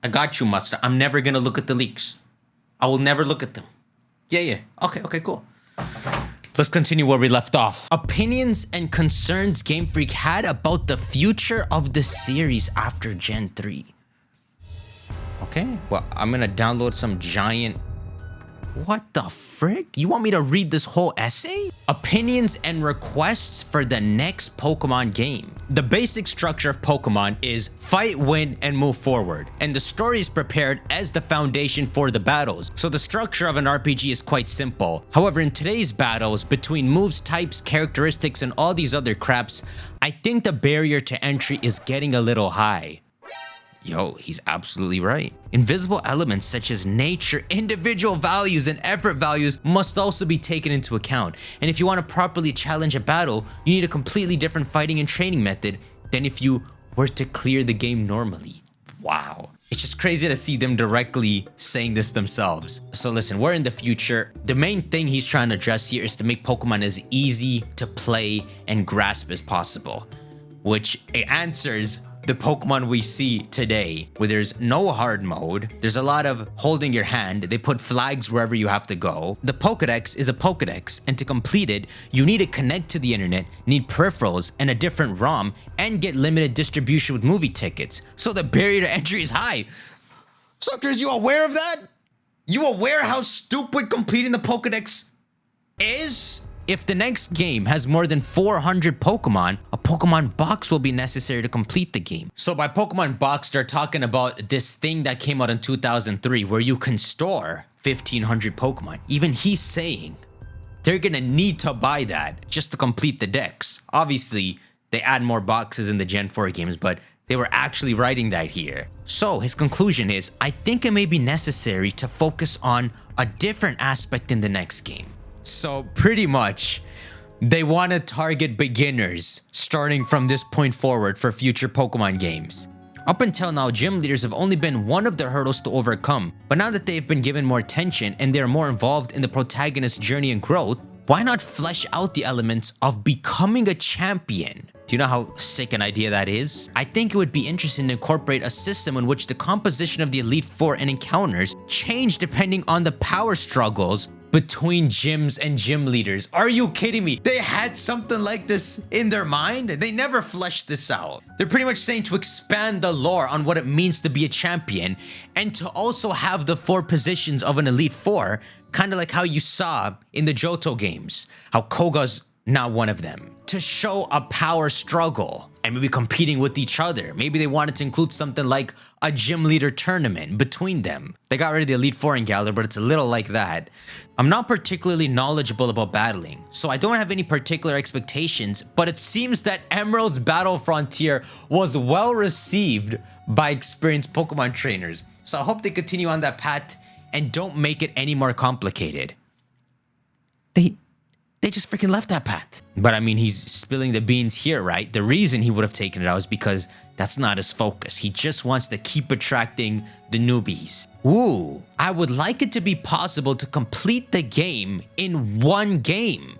I got you, Mustard. I'm never gonna look at the leaks. I will never look at them. Yeah. Okay, cool. Let's continue where we left off. Opinions and concerns Game Freak had about the future of the series after Gen 3. Okay, well, I'm gonna download some giant... What the frick? You want me to read this whole essay? Opinions and requests for the next Pokemon game. The basic structure of Pokemon is fight, win, and move forward. And the story is prepared as the foundation for the battles. So the structure of an RPG is quite simple. However, in today's battles, between moves, types, characteristics, and all these other craps, I think the barrier to entry is getting a little high. Yo, he's absolutely right. Invisible elements such as nature, individual values, and effort values must also be taken into account. And if you want to properly challenge a battle, you need a completely different fighting and training method than if you were to clear the game normally. Wow. It's just crazy to see them directly saying this themselves. So listen, we're in the future. The main thing he's trying to address here is to make Pokemon as easy to play and grasp as possible, which answers the Pokemon we see today, where there's no hard mode. There's a lot of holding your hand. They put flags wherever you have to go. The Pokedex is a Pokedex, and to complete it, you need to connect to the internet, need peripherals and a different ROM, and get limited distribution with movie tickets. So the barrier to entry is high. Suckers, you aware of that? You aware how stupid completing the Pokedex is? If the next game has more than 400 Pokemon, a Pokemon box will be necessary to complete the game. So by Pokemon box, they're talking about this thing that came out in 2003 where you can store 1,500 Pokemon. Even he's saying they're gonna need to buy that just to complete the decks. Obviously, they add more boxes in the Gen 4 games, but they were actually writing that here. So his conclusion is, I think it may be necessary to focus on a different aspect in the next game. So pretty much, they want to target beginners starting from this point forward for future Pokemon games. Up until now, gym leaders have only been one of the hurdles to overcome, but now that they've been given more attention and they're more involved in the protagonist's journey and growth, why not flesh out the elements of becoming a champion? Do you know how sick an idea that is? I think it would be interesting to incorporate a system in which the composition of the Elite Four and encounters change depending on the power struggles between gyms and gym leaders. Are you kidding me? They had something like this in their mind? They never fleshed this out. They're pretty much saying to expand the lore on what it means to be a champion and to also have the 4 positions of an Elite Four, kind of like how you saw in the Johto games, how Koga's not one of them. To show a power struggle and maybe competing with each other. Maybe they wanted to include something like a gym leader tournament between them. They got rid of the Elite Four in Galar, but it's a little like that. I'm not particularly knowledgeable about battling, so I don't have any particular expectations, but it seems that Emerald's Battle Frontier was well received by experienced Pokemon trainers. So I hope they continue on that path and don't make it any more complicated. They just freaking left that path. But I mean, he's spilling the beans here, right? The reason he would have taken it out is because that's not his focus. He just wants to keep attracting the newbies. Ooh, I would like it to be possible to complete the game in one game,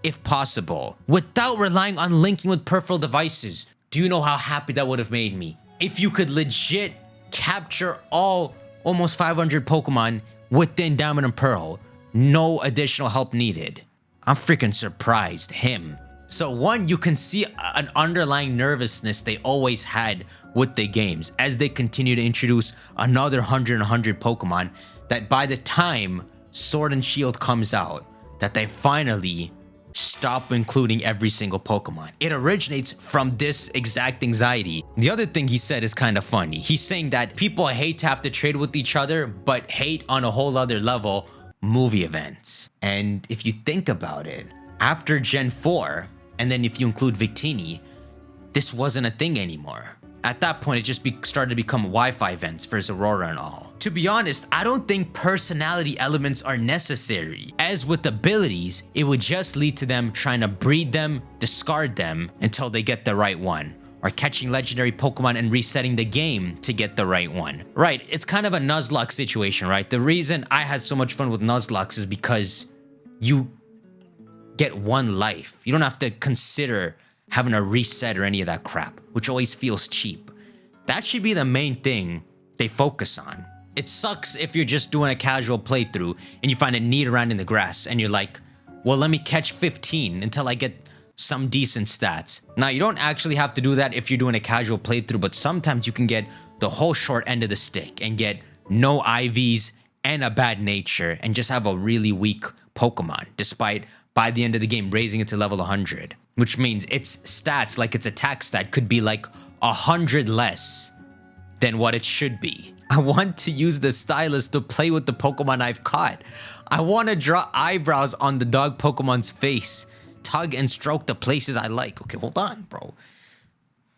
if possible, without relying on linking with peripheral devices. Do you know how happy that would have made me? If you could legit capture all almost 500 Pokemon within Diamond and Pearl, no additional help needed. I'm freaking surprised, him. So one, you can see an underlying nervousness they always had with the games as they continue to introduce another 100 Pokemon, that by the time Sword and Shield comes out, that they finally stop including every single Pokemon. It originates from this exact anxiety. The other thing he said is kind of funny. He's saying that people hate to have to trade with each other, but hate on a whole other level movie events. And if you think about it, after Gen 4, and then if you include Victini, this wasn't a thing anymore. At that point, it just started to become Wi-Fi events for Aurora and all. To be honest, I don't think personality elements are necessary. As with abilities, it would just lead to them trying to breed them, discard them until they get the right one, or catching legendary Pokemon and resetting the game to get the right one. Right, it's kind of a Nuzlocke situation, right? The reason I had so much fun with Nuzlocke is because you get one life. You don't have to consider having a reset or any of that crap, which always feels cheap. That should be the main thing they focus on. It sucks if you're just doing a casual playthrough and you find a need around in the grass and you're like, well, let me catch 15 until I get some decent stats. Now, you don't actually have to do that if you're doing a casual playthrough, but sometimes you can get the whole short end of the stick and get no IVs and a bad nature and just have a really weak Pokemon, despite by the end of the game raising it to level 100, which means its stats, like its attack stat, could be like 100 less than what it should be. I want to use the stylus to play with the Pokemon I've caught. I want to draw eyebrows on the dog Pokemon's face, tug and stroke the places I like. Okay, hold on, bro.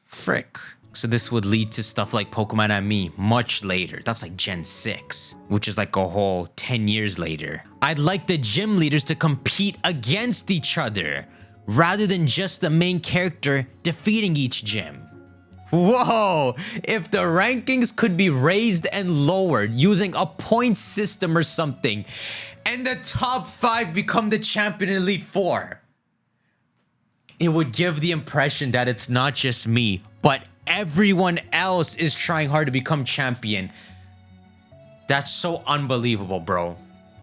Frick. So this would lead to stuff like Pokemon and Me much later. That's like Gen 6, which is like a whole 10 years later. I'd like the gym leaders to compete against each other rather than just the main character defeating each gym. Whoa, if the rankings could be raised and lowered using a point system or something, and the top 5 become the champion in Elite 4, it would give the impression that it's not just me, but everyone else is trying hard to become champion. That's so unbelievable, bro.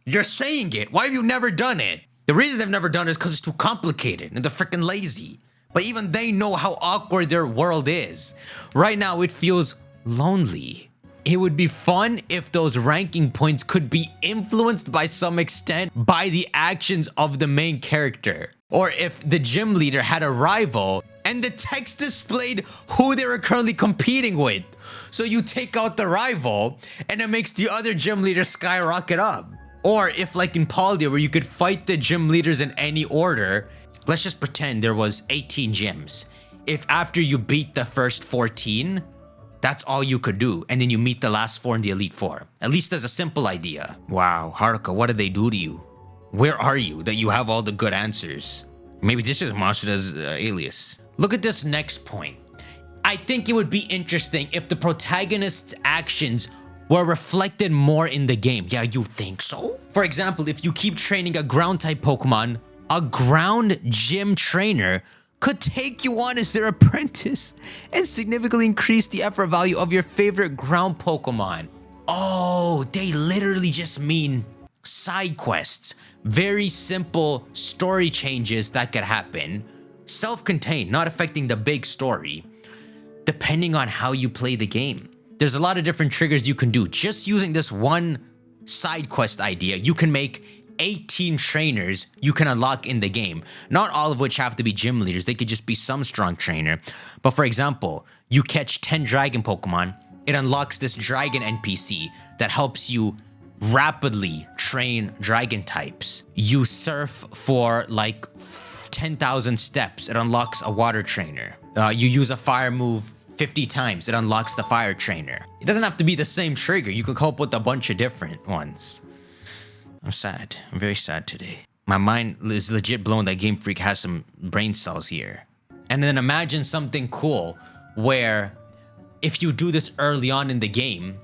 You're saying it. Why have you never done it? The reason they've never done it is because it's too complicated and they're freaking lazy. But even they know how awkward their world is. Right now, it feels lonely. It would be fun if those ranking points could be influenced by some extent by the actions of the main character. Or if the gym leader had a rival and the text displayed who they were currently competing with. So you take out the rival and it makes the other gym leader skyrocket up. Or if like in Paldia where you could fight the gym leaders in any order. Let's just pretend there was 18 gyms. If after you beat the first 14, that's all you could do, and then you meet the last 4 in the Elite 4. At least there's a simple idea. Wow, Haruka, what did they do to you? Where are you that you have all the good answers? Maybe this is Masuda's alias. Look at this next point. I think it would be interesting if the protagonist's actions were reflected more in the game. Yeah, you think so? For example, if you keep training a ground-type Pokemon, a ground gym trainer could take you on as their apprentice and significantly increase the effort value of your favorite ground Pokemon. Oh, they literally just mean side quests. Very simple story changes that could happen. Self-contained, not affecting the big story. Depending on how you play the game. There's a lot of different triggers you can do. Just using this one side quest idea, you can make 18 trainers you can unlock in the game. Not all of which have to be gym leaders. They could just be some strong trainer. But for example, you catch 10 dragon Pokemon. It unlocks this dragon NPC that helps you rapidly train dragon types. You surf for like 10,000 steps. It unlocks a water trainer. You use a fire move 50 times. It unlocks the fire trainer. It doesn't have to be the same trigger. You can come up with a bunch of different ones. I'm sad. I'm very sad today. My mind is legit blown that Game Freak has some brain cells here. And then imagine something cool where if you do this early on in the game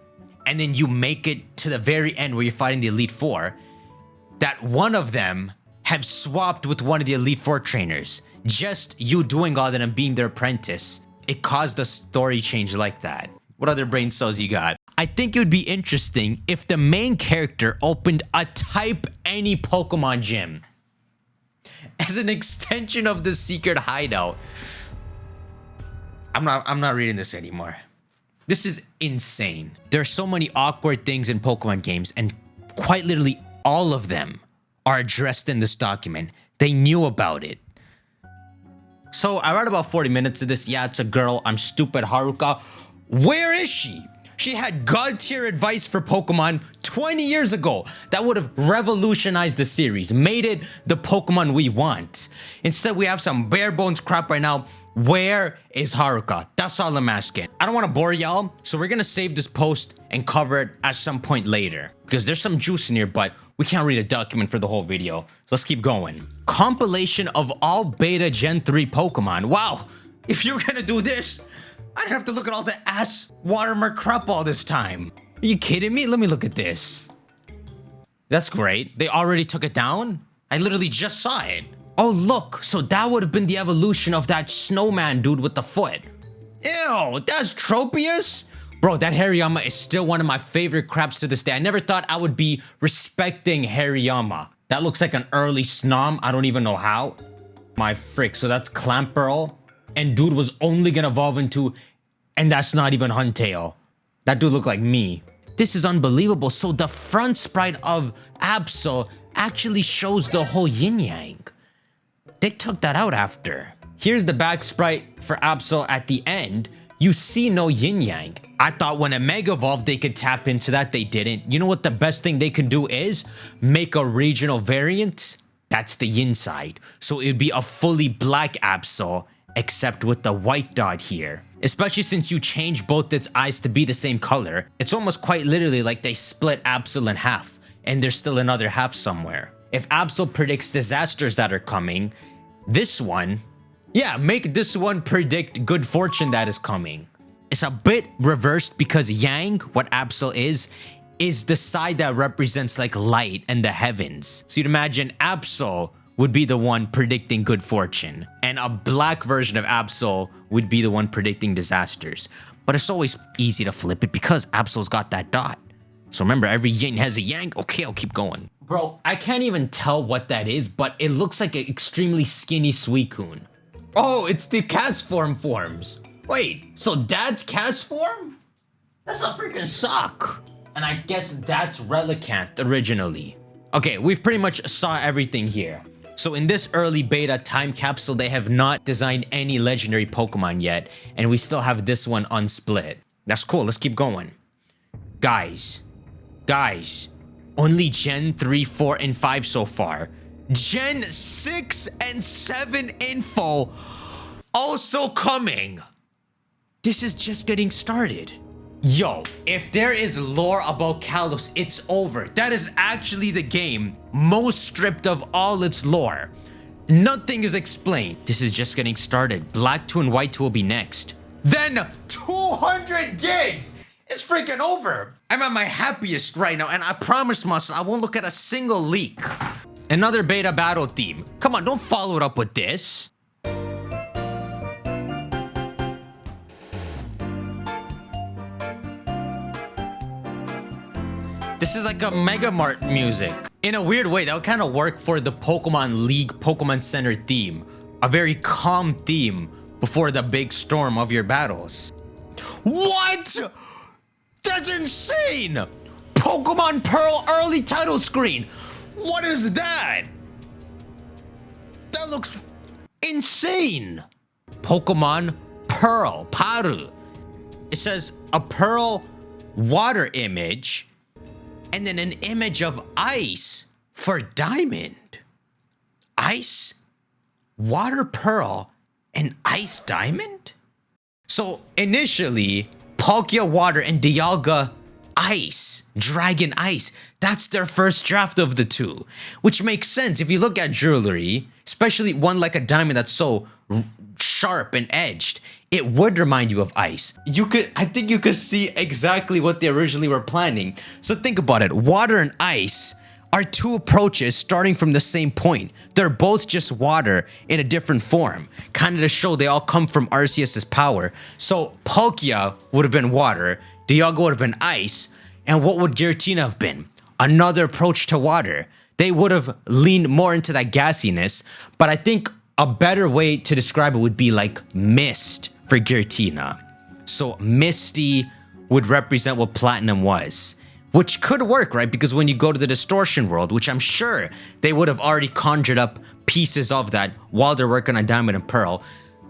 and then you make it to the very end where you're fighting the Elite 4, that one of them have swapped with one of the Elite 4 trainers. Just you doing all that and being their apprentice. It caused a story change like that. What other brain cells you got? I think it would be interesting if the main character opened a type any Pokemon gym as an extension of the secret hideout. I'm not reading this anymore. This is insane. There are so many awkward things in Pokemon games, and quite literally all of them are addressed in this document. They knew about it. So I read about 40 minutes of this. Yeah, it's a girl. I'm stupid, Haruka. Where is she? She had god tier advice for Pokemon 20 years ago that would have revolutionized the series, made it the Pokemon we want. Instead, we have some bare bones crap right now. Where is Haruka? That's all I'm asking. I don't want to bore y'all, so we're gonna save this post and cover it at some point later because there's some juice in here, but we can't read a document for the whole video. So let's keep going. Compilation of all beta Gen 3 Pokemon. Wow, if you're gonna do this, I'd have to look at all the ass watermark crap all this time. Are you kidding me? Let me look at this. That's great. They already took it down? I literally just saw it. Oh, look. So that would have been the evolution of that snowman dude with the foot. Ew, that's Tropius? Bro, that Hariyama is still one of my favorite craps to this day. I never thought I would be respecting Hariyama. That looks like an early Snom. I don't even know how. My frick. So that's Clamperl. And dude was only gonna evolve into... And that's not even Huntail. That dude looked like me. This is unbelievable. So the front sprite of Absol actually shows the whole yin-yang. They took that out after. Here's the back sprite for Absol at the end. You see no yin-yang. I thought when a Mega Evolve they could tap into that. They didn't. You know what the best thing they could do is? Make a regional variant. That's the yin side. So it would be a fully black Absol, except with the white dot here. Especially since you change both its eyes to be the same color. It's almost quite literally like they split Absol in half, and there's still another half somewhere. If Absol predicts disasters that are coming, this one, yeah, make this one predict good fortune that is coming. It's a bit reversed because Yang, what Absol is the side that represents like light and the heavens. So you'd imagine Absol would be the one predicting good fortune, and a black version of Absol would be the one predicting disasters. But it's always easy to flip it because Absol's got that dot. So remember, every yin has a yang. Okay, I'll keep going. Bro, I can't even tell what that is, but it looks like an extremely skinny Suicune. Oh, it's the Castform forms. Wait, so Dad's Castform? That's a freaking suck. And I guess that's Relicanth originally. Okay, we've pretty much saw everything here. So in this early beta time capsule, they have not designed any legendary Pokemon yet, and we still have this one unsplit. That's cool, let's keep going. Guys, only Gen 3, 4, and 5 so far. Gen 6 and 7 info also coming. This is just getting started. Yo, if there is lore about Kalos, it's over. That is actually the game most stripped of all its lore. Nothing is explained. This is just getting started. Black 2 and White 2 will be next. Then 200 gigs! It's freaking over. I'm at my happiest right now, and I promised myself I won't look at a single leak. Another beta battle theme. Come on, don't follow it up with this. This is like a Mega Mart music. In a weird way, that would kind of work for the Pokemon League, Pokemon Center theme. A very calm theme before the big storm of your battles. What? That's insane! Pokemon Pearl early title screen. What is that? That looks insane. Pokemon Pearl, Paru. It says a Pearl water image, and then an image of ice for Diamond. Ice, water Pearl, and ice Diamond? So initially, Palkia water and Dialga ice, Dragon ice. That's their first draft of the two, which makes sense if you look at jewelry, especially one like a diamond that's so sharp and edged. It would remind you of ice. I think you could see exactly what they originally were planning. So think about it. Water and ice are two approaches starting from the same point. They're both just water in a different form, kind of to show they all come from Arceus's power. So Palkia would have been water, Dialga would have been ice, and what would Giratina have been? Another approach to water. They would have leaned more into that gassiness, but I think a better way to describe it would be like mist for Giratina. So Misty would represent what Platinum was, which could work, right? Because when you go to the Distortion world, which I'm sure they would have already conjured up pieces of that while they're working on Diamond and Pearl,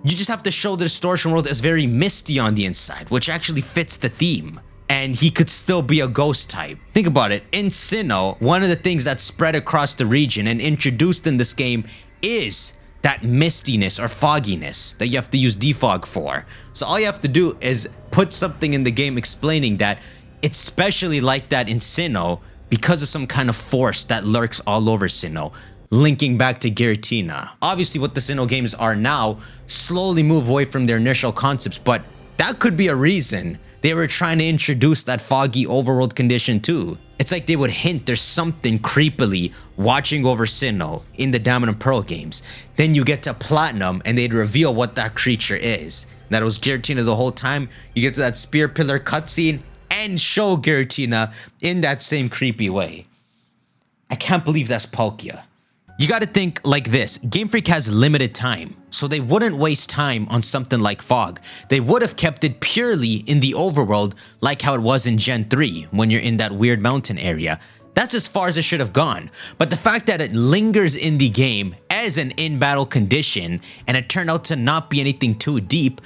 you just have to show the Distortion world as very misty on the inside, which actually fits the theme. And he could still be a ghost type. Think about it. In Sinnoh, one of the things that's spread across the region and introduced in this game is that mistiness or fogginess that you have to use defog for. So all you have to do is put something in the game explaining that it's specially like that in Sinnoh because of some kind of force that lurks all over Sinnoh, linking back to Giratina. Obviously what the Sinnoh games are now slowly move away from their initial concepts, but that could be a reason they were trying to introduce that foggy overworld condition too. It's like they would hint there's something creepily watching over Sinnoh in the Diamond and Pearl games. Then you get to Platinum and they'd reveal what that creature is. that it was Giratina the whole time. You get to that Spear Pillar cutscene and show Giratina in that same creepy way. I can't believe that's Palkia. You gotta think like this. Game Freak has limited time, so they wouldn't waste time on something like Fog. They would have kept it purely in the overworld like how it was in Gen 3 when you're in that weird mountain area. That's as far as it should have gone. But the fact that it lingers in the game as an in-battle condition and it turned out to not be anything too deep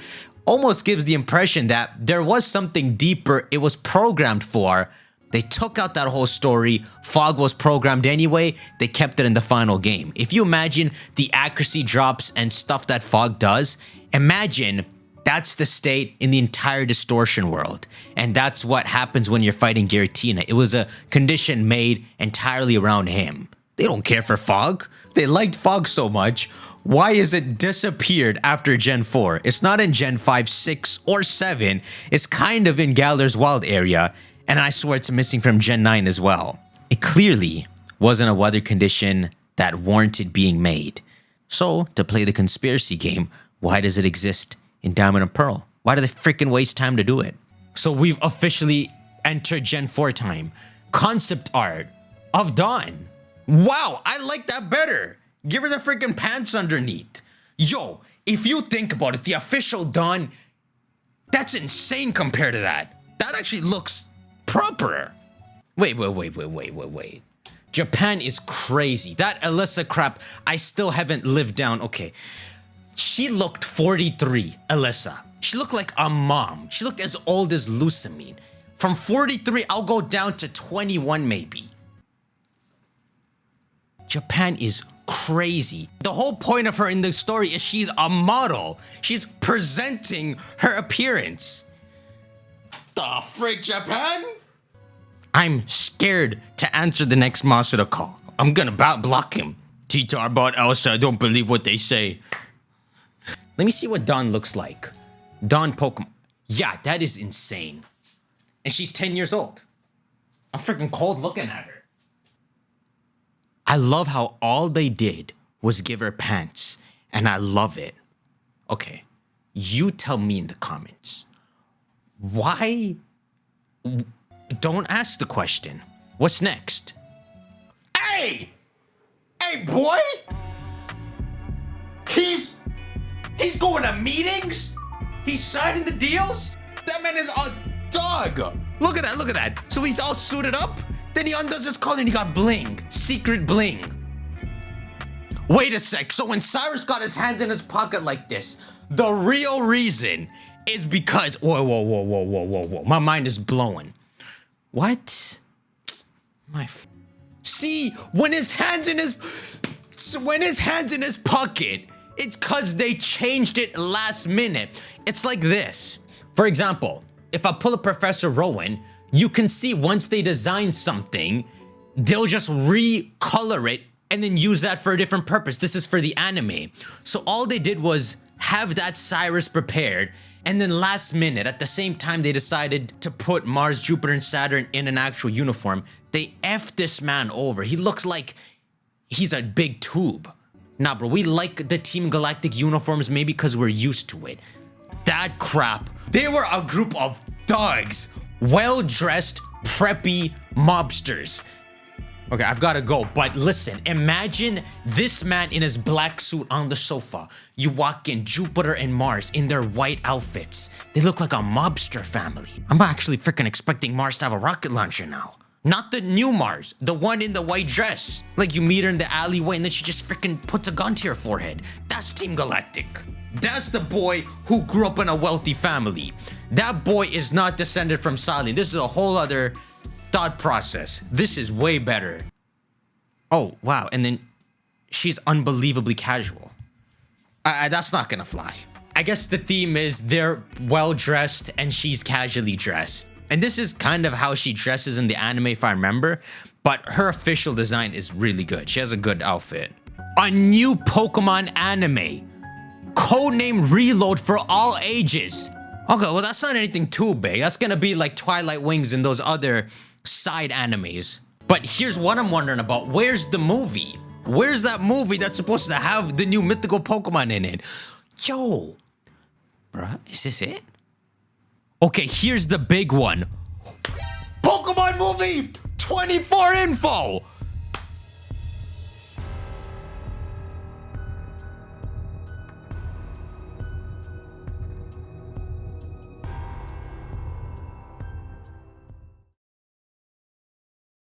almost gives the impression that there was something deeper it was programmed for. They took out that whole story. Fog was programmed anyway. They kept it in the final game. If you imagine the accuracy drops and stuff that Fog does, imagine that's the state in the entire distortion world. And that's what happens when you're fighting Giratina. It was a condition made entirely around him. They don't care for Fog. They liked Fog so much. Why is it disappeared after Gen 4? It's not in Gen 5, 6, or 7. It's kind of in Galar's Wild area. And I swear it's missing from Gen 9 as well. It clearly wasn't a weather condition that warranted being made. So, to play the conspiracy game, why does it exist in Diamond and Pearl? Why do they freaking waste time to do it? So we've officially entered Gen 4 time. Concept art of Dawn. Wow, I like that better. Give her the freaking pants underneath. Yo, if you think about it, the official Dawn, that's insane compared to that. That actually looks proper. Wait. Japan is crazy. That Alyssa crap, I still haven't lived down. Okay. She looked 43, Alyssa. She looked like a mom. She looked as old as Lusamine. From 43, I'll go down to 21 maybe. Japan is crazy. The whole point of her in the story is she's a model. She's presenting her appearance. The frick, Japan? I'm scared to answer the next Masuda call. I'm gonna block him. T-Tar bought Elsa, I don't believe what they say. Let me see what Dawn looks like. Dawn Pokemon. Yeah, that is insane. And she's 10 years old. I'm freaking cold looking at her. I love how all they did was give her pants. And I love it. Okay, you tell me in the comments. Why? Don't ask the question. What's next? Hey! Hey, boy! He's going to meetings? He's signing the deals? That man is a dog! Look at that. So he's all suited up? Then he undoes his collar and he got bling. Secret bling. Wait a sec. So when Cyrus got his hands in his pocket like this, the real reason is because... Whoa. My mind is blowing. What? See, when his hands in his pocket, it's cause they changed it last minute. It's like this. For example, if I pull up Professor Rowan, you can see once they design something, they'll just recolor it and then use that for a different purpose. This is for the anime. So all they did was have that Cyrus prepared, and then last minute, at the same time they decided to put Mars, Jupiter, and Saturn in an actual uniform, they F'd this man over. He looks like he's a big tube. Nah, bro, we like the Team Galactic uniforms maybe because we're used to it. That crap. They were a group of thugs. Well-dressed, preppy mobsters. Okay, I've got to go, but listen, imagine this man in his black suit on the sofa. You walk in, Jupiter and Mars in their white outfits. They look like a mobster family. I'm actually freaking expecting Mars to have a rocket launcher now. Not the new Mars, the one in the white dress. Like you meet her in the alleyway and then she just freaking puts a gun to your forehead. That's Team Galactic. That's the boy who grew up in a wealthy family. That boy is not descended from Stalin. This is a whole other thought process. This is way better. Oh, wow. And then she's unbelievably casual. That's not gonna fly. I guess the theme is they're well-dressed and she's casually dressed. And this is kind of how she dresses in the anime if I remember. But her official design is really good. She has a good outfit. A new Pokemon anime. Codename Reload for all ages. Okay, well that's not anything too big. That's gonna be like Twilight Wings and those other side animes. But here's what I'm wondering about. Where's the movie? Where's that movie that's supposed to have the new mythical Pokemon in it? Yo, Bruh, is this it? Okay, here's the big one. Pokemon movie 24 info.